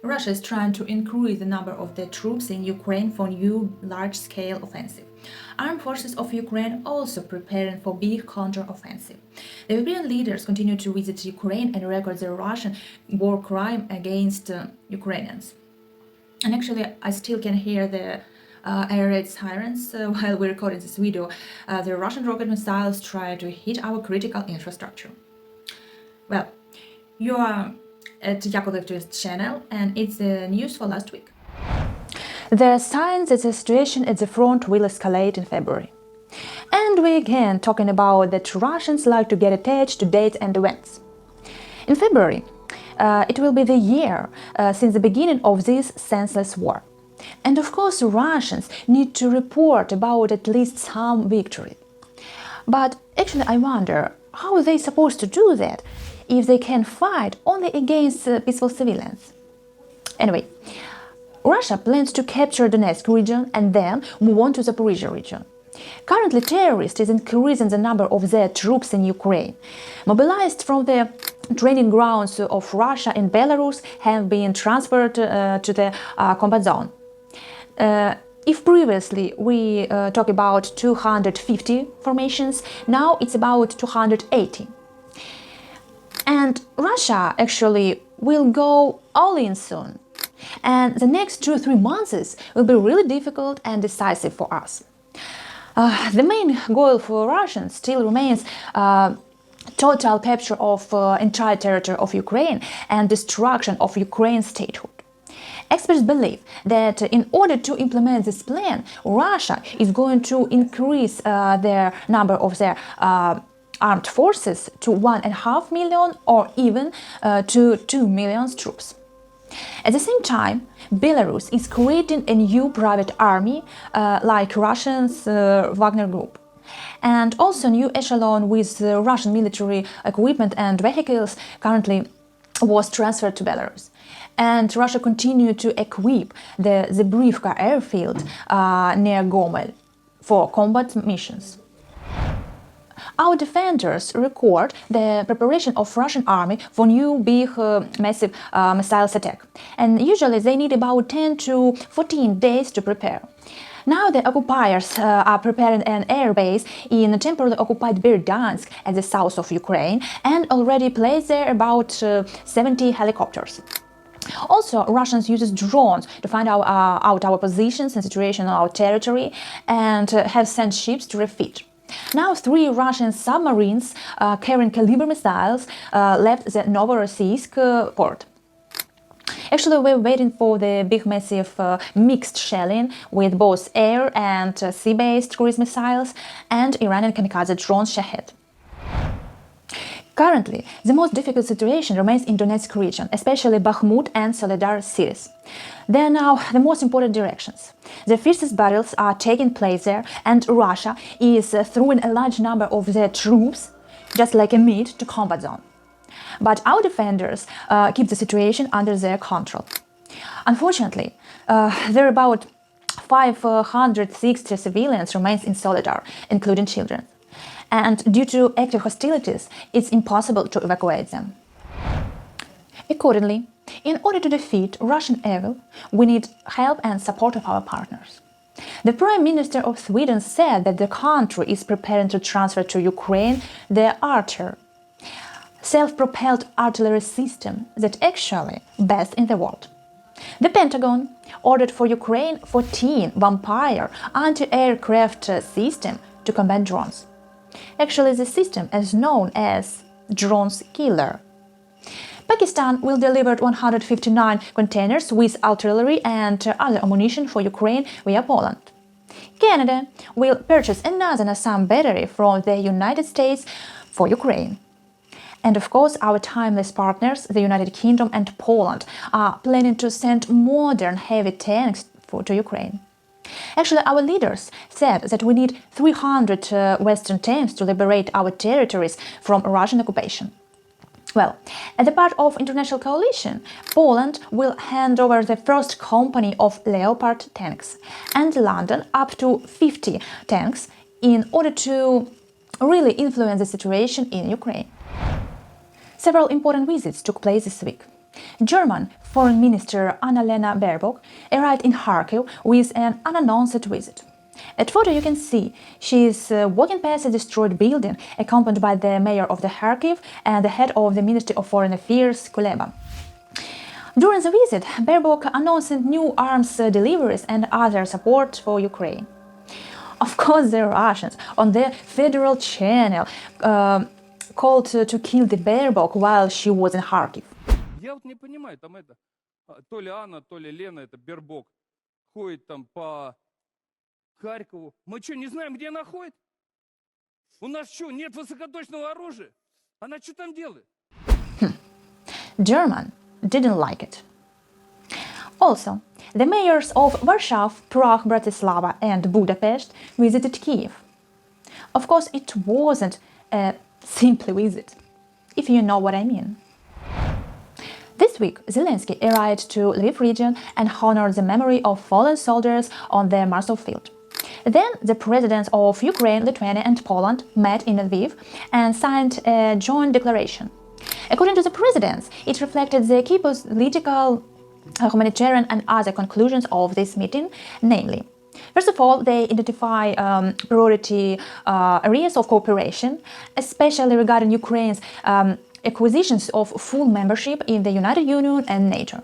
Russia is trying to increase the number of their troops in Ukraine for new large-scale offensive. Armed forces of Ukraine also preparing for big counter-offensive. The European leaders continue to visit Ukraine and record the Russian war crime against Ukrainians. And actually, I still can hear the air raid sirens while we're recording this video. The Russian rocket missiles try to hit our critical infrastructure. Well, you are at Yakovlev's channel, and it's the news for last week. There are signs that the situation at the front will escalate in February. And we again talking about that Russians like to get attached to dates and events. In February, it will be the year since the beginning of this senseless war. And of course, Russians need to report about at least some victory. But actually, I wonder, how are they supposed to do that if they can fight only against peaceful civilians? Anyway, Russia plans to capture Donetsk region and then move on to the Zaporizhia region. Currently, terrorists is increasing the number of their troops in Ukraine. Mobilized from the training grounds of Russia and Belarus have been transferred to the combat zone. If previously we talk about 250 formations, now it's about 280. And Russia actually will go all in soon. And the next 2-3 months will be really difficult and decisive for us. The main goal for Russians still remains total capture of entire territory of Ukraine and destruction of Ukraine's statehood. Experts believe that in order to implement this plan, Russia is going to increase their number of their armed forces to 1.5 million or even to 2 million troops. At the same time, Belarus is creating a new private army like Russians' Wagner Group. And also new echelon with Russian military equipment and vehicles currently was transferred to Belarus. And Russia continued to equip the Zabrivka airfield near Gomel for combat missions. Our defenders record the preparation of Russian army for new big massive missiles attack. And usually they need about 10 to 14 days to prepare. Now the occupiers are preparing an air base in temporarily occupied Berdyansk at the south of Ukraine and already placed there about 70 helicopters. Also, Russians use drones to find out our positions and situation on our territory and have sent ships to refit. Now 3 Russian submarines carrying caliber missiles left the Novorossiysk port. Actually, we're waiting for the big massive mixed shelling with both air and sea-based cruise missiles and Iranian kamikaze drone Shahed. Currently, the most difficult situation remains in Donetsk region, especially Bakhmut and Soledar cities. They are now the most important directions. The fiercest battles are taking place there, and Russia is throwing a large number of their troops, just like a meat, to combat zone. But our defenders keep the situation under their control. Unfortunately, there are about 560 civilians remains in Soledar, including children. And due to active hostilities, it's impossible to evacuate them. Accordingly, in order to defeat Russian evil, we need help and support of our partners. The Prime Minister of Sweden said that the country is preparing to transfer to Ukraine the Archer, self-propelled artillery system that actually best in the world. The Pentagon ordered for Ukraine 14 Vampire anti-aircraft system to combat drones. Actually, the system is known as drones killer. Pakistan will deliver 159 containers with artillery and other ammunition for Ukraine via Poland. Canada will purchase another Nassam battery from the United States for Ukraine. And of course, our timeless partners, the United Kingdom and Poland, are planning to send modern heavy tanks to Ukraine. Actually, our leaders said that we need 300 Western tanks to liberate our territories from Russian occupation. Well, as a part of international coalition, Poland will hand over the first company of Leopard tanks and London up to 50 tanks in order to really influence the situation in Ukraine. Several important visits took place this week. German Foreign Minister Annalena Baerbock arrived in Kharkiv with an unannounced visit. At photo you can see she is walking past a destroyed building, accompanied by the mayor of the Kharkiv and the head of the Ministry of Foreign Affairs, Kuleba. During the visit, Baerbock announced new arms deliveries and other support for Ukraine. Of course, the Russians on their federal channel called to kill the Baerbock while she was in Kharkiv. Я вот не понимаю, там это, то ли Анна, то ли Лена, это Бербок, ходит там по Харькову. Мы что, не знаем, где она ходит? У нас что, нет высокоточного оружия? Она что там делает? German didn't like it. Also, the mayors of Warsaw, Prague, Bratislava and Budapest visited Kiev. Of course, it wasn't a simple visit, if you know what I mean. This week, Zelensky arrived to Lviv region and honored the memory of fallen soldiers on the Marshall Field. Then the presidents of Ukraine, Lithuania and Poland met in Lviv and signed a joint declaration. According to the presidents, it reflected the key political, humanitarian and other conclusions of this meeting, namely, first of all, they identify priority areas of cooperation, especially regarding Ukraine's acquisitions of full membership in the United Union and NATO.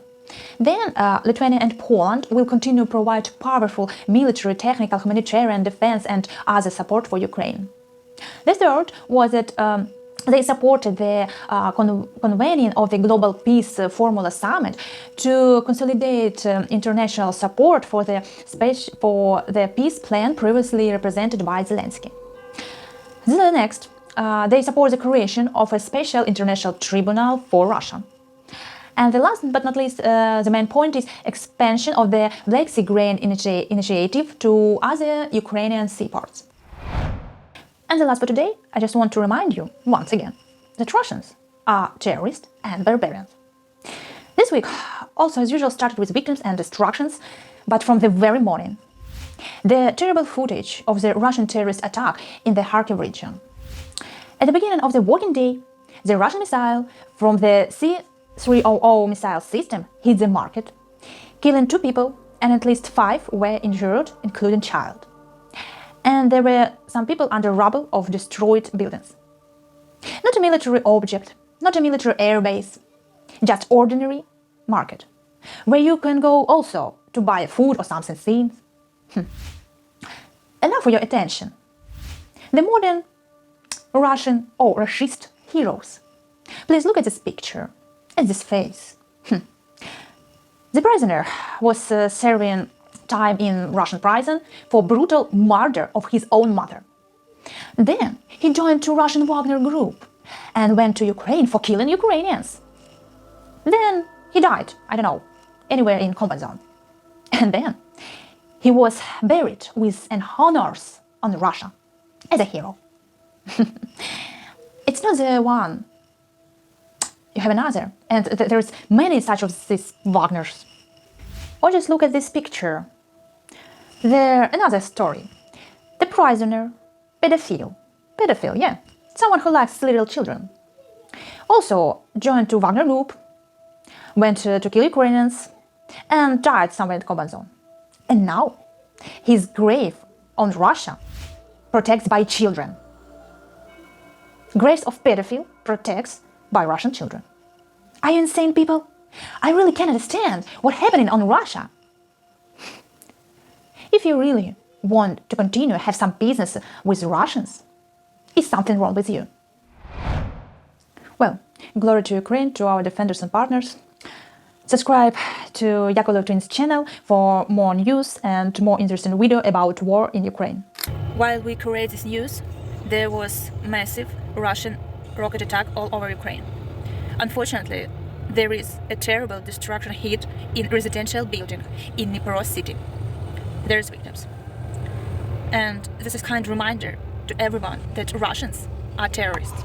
Then Lithuania and Poland will continue to provide powerful military, technical, humanitarian, defense and other support for Ukraine. The third was that they supported the convening of the Global Peace Formula Summit to consolidate international support for the peace plan previously represented by Zelensky. The next, they support the creation of a special international tribunal for Russia. And the last but not least, the main point is expansion of the Black Sea Grain Initiative to other Ukrainian seaports. And the last for today, I just want to remind you, once again, that Russians are terrorists and barbarians. This week, also as usual, started with victims and destructions, but from the very morning. The terrible footage of the Russian terrorist attack in the Kharkiv region. At the beginning of the working day, the Russian missile from the C-300 missile system hit the market, killing 2 people and at least 5 were injured, including child. And there were some people under rubble of destroyed buildings. Not a military object, not a military airbase, just ordinary market, where you can go also to buy food or something thin. Enough for your attention. The modern Russian or racist heroes. Please look at this picture, at this face. The prisoner was serving time in Russian prison for brutal murder of his own mother. Then he joined to Russian Wagner group and went to Ukraine for killing Ukrainians. Then he died, I don't know, anywhere in combat zone. And then he was buried with an honors on Russia as a hero. It's not the one. You have another, and there's many such of these Wagners. Or just look at this picture. There, another story. The prisoner, pedophile, yeah, someone who likes little children. Also joined to Wagner group, went to kill Ukrainians, and died somewhere in the combat zone. And now, his grave on Russia protected by children. Graves of pedophile protects by Russian children. Are you insane, people? I really can't understand what's happening on Russia. If you really want to continue have some business with Russians, is something wrong with you? Well, glory to Ukraine, to our defenders and partners. Subscribe to Yakovlev Twins channel for more news and more interesting video about war in Ukraine. While we create this news, there was massive Russian rocket attack all over Ukraine. Unfortunately, there is a terrible destruction hit in residential building in Dnipro city. There's victims. And this is a kind reminder to everyone that Russians are terrorists.